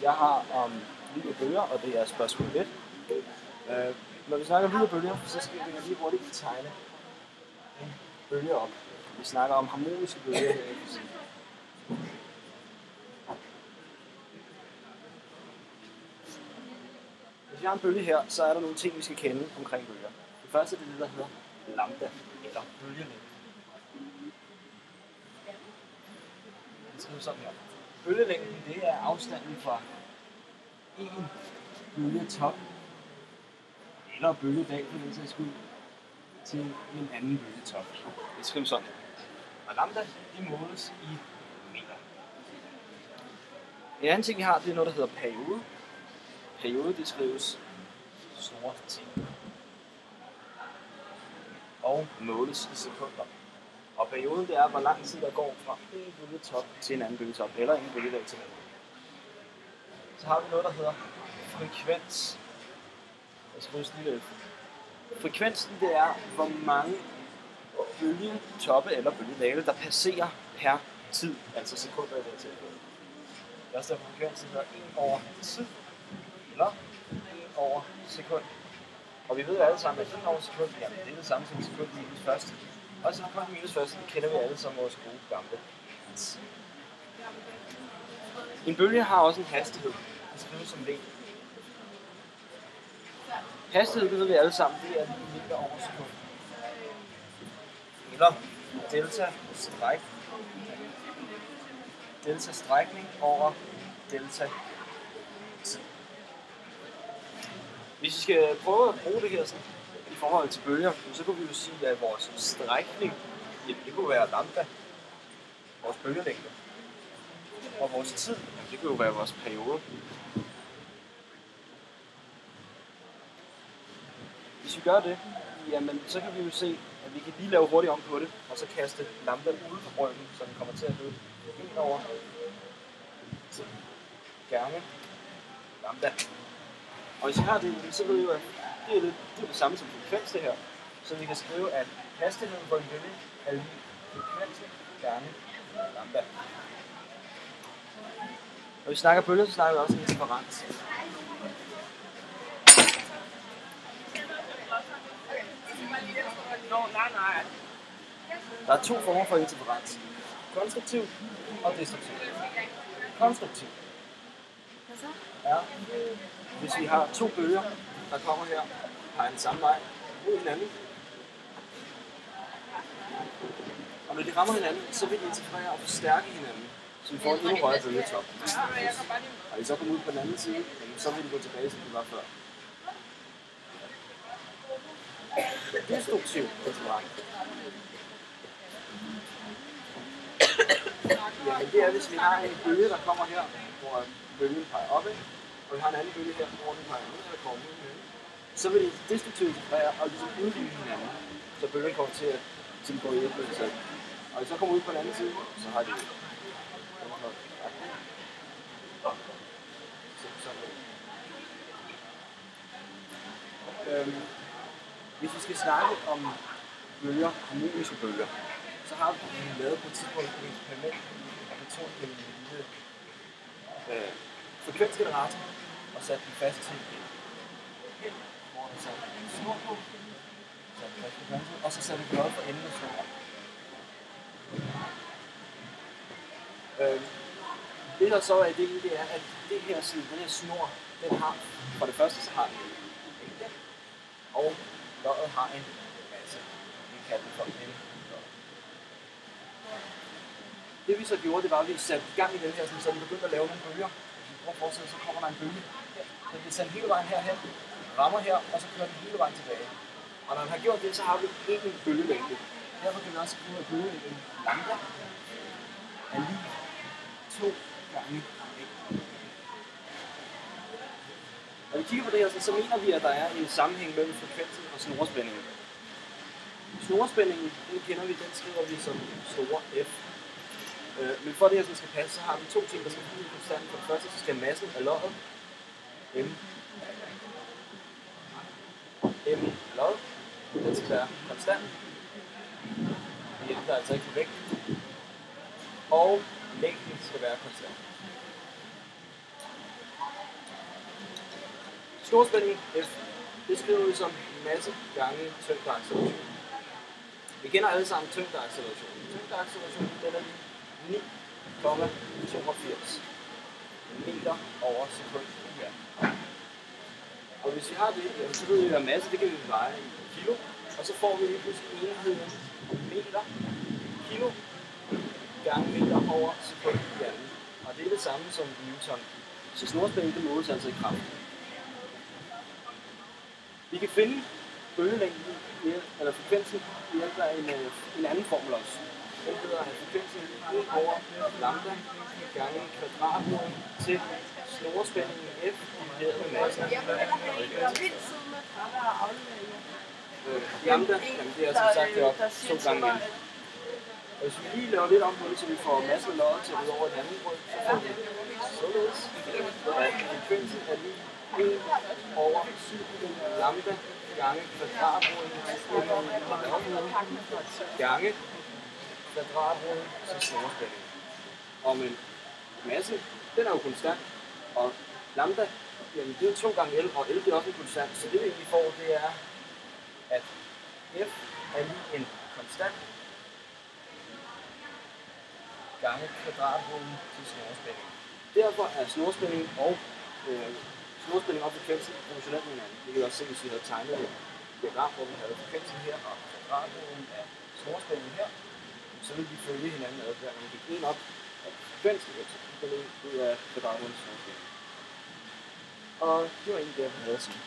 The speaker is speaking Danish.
Jeg har om lyd og bølger, og det er spørgsmål 1. Når vi snakker om lyd og bølger, så skal vi lige hurtigt tegne en bølge op. Vi snakker om harmoniske bølger her. Hvis vi har en bølge her, så er der nogle ting, vi skal kende omkring bølger. Det første er det, der hedder lambda, eller bølgelængde. Det skrives sådan her. Bølgelængden, det er afstanden fra en bølgetop, eller bølgedal for den sags skyld, til en anden bølgetop. Det skrives sådan her. Og lambda, det måles i meter. En anden ting, vi har, det er noget, der hedder periode. Periode, det skrives store ting. Og måles i sekunder. Og perioden, det er, hvor lang tid der går fra en bølgetop til en anden bølgetop, eller en bølgedal til en anden. Så har vi noget, der hedder frekvens. Jeg skrives lige lidt. Frekvensen, det er, hvor mange bølgetoppe eller bølgedale, der passerer per tid, altså sekunder i det tilfælde. Det er også derfor frekvensen hedder 1 over tid, eller 1 over sekund. Og vi ved alle sammen, at 1 over sekund, jamen, det er det samme som sekund minus første. Og sekund minus første, det kender vi alle som vores gode gamle. En bølge har også en hastighed. Det skrives som v. Hastighed, det ved vi alle sammen, det er lige meter over sekund. Eller delta strækning over delta tid. Hvis vi skal prøve at bruge det her sådan, i forhold til bølger, så kunne vi jo sige, at vores strækning, det kunne være lambda, vores bølgelængde. Og vores tid, det kunne jo være vores periode. Hvis vi gør det, jamen, så kan vi jo se, at vi kan lige lave hurtigt om på det, og så kaste lambda ud for brønden, så den kommer til at løbe 1 over tid gange lambda. Og hvis vi har det, så ved vi jo, at det er det samme som frekvens det her. Så vi kan skrive, at hastigheden for en bølge er lige frekvensen gange lambda. Når vi snakker bølger, så snakker vi også interferens. Der er 2 former for interferens. Konstruktiv og destruktiv. Konstruktiv. Ja. Hvis vi har 2 bølger, der kommer her, har den samme vej mod hinanden. Og når de rammer hinanden, så vil de interferere og forstærke hinanden, så vi får en endnu højere bølgetop. Og hvis så kommer ud på den anden side, så vil de gå tilbage, som de var før. Destruktiv interferens. Jamen det er, hvis vi har en bølge, der kommer her, hvor bølgen peger opad, og vi har en anden bølge her, hvor den peger ned, eller kommer ned, så vil det destruktivt interferere og ligesom udligne hinanden, så bølgen kommer til at gå i et bølge selv. Og hvis så kommer ud på den anden side, så har de hvis vi skal snakke om bølger, harmoniske bølger, så har vi lavet på et tidspunkt et eksperiment, og vi tog en lille frekvensgenerator og satte den fast til en, hvor der satte en snor på, og så satte vi noget for enden af snoren. Det der så er ideen, det er, at det her side, den her snor, den har, for det første så har den en længde, og loddet har en masse. Vi kalder det for en lod. Det vi så gjorde, det var, at vi satte i gang i den her, så den begyndte at lave nogle bølger. Hvis vi prøver at forestille, så kommer der en bølge her. Den bliver sendt hele vejen herhen, rammer her, og så kører den hele vejen tilbage. Og når den har gjort det, så har vi en bølgelængde. Derfor kan vi også skrive, at bølgelængden lambda er lige 2 gange a. Når vi kigger på det her, så mener vi, at der er en sammenhæng mellem frekvensen og snorspændingen. Snorspændingen, den kender vi, den skriver vi som store F. Men for det her skal passe, så har vi 2 ting, der skal blive konstant. For det første, så skal massen af loddet, M af loddet, den skal være konstant. Det ændrer altså ikke på vægten. Og længden skal være konstant. Snorspænding F, det skriver vi som masse gange tyngdeacceleration. Vi kender alle sammen tyngdeacceleration. Tyngdeacceleration, den er 9,82 meter over sekund. Ja. Og hvis vi har det, så ved vi, at masse det kan vi veje i kilo, og så får vi lige pludselig enheden meter, kilo, gange meter over sekund i anden. Og det er det samme som Newton. Så snorspænding det måles altså i kraft. Vi kan finde bølgelængden, eller frekvensen, ved hjælp af en anden formel også. Den hedder, at frekvensen er 1 over lambda gange kvadratroden til snorspændingen F divideret med massen. Lambda, jamen det er som sagt deroppe 2 gange n. Og hvis vi lige laver lidt om på det, så vi får massen løjet til at ud over et andet brød, så får vi således, at frekvensen er lige 1 over 7 lambda gange kvadratroden gange kvadratroden til snorspændingen. Og men massen, den er jo konstant, og lambda, jamen det er 2 gange L, og L det er også en konstant, så det vi egentlig får, det er, at F er lige en konstant gange kvadratroden til snorspændingen. Derfor er snorspændingen og frekvensen proportionelt med hinanden. Det kan vi også se, hvis vi havde tegnet et diagram, hvor vi havde frekvensen her og kvadratroden af snorspændingen her, så ville de følge hinanden ad, hver gang vi gik en op af frekvensen, så gik den ud af kvadratroden til snorspændingen. Og det var egentlig det, jeg havde at sige.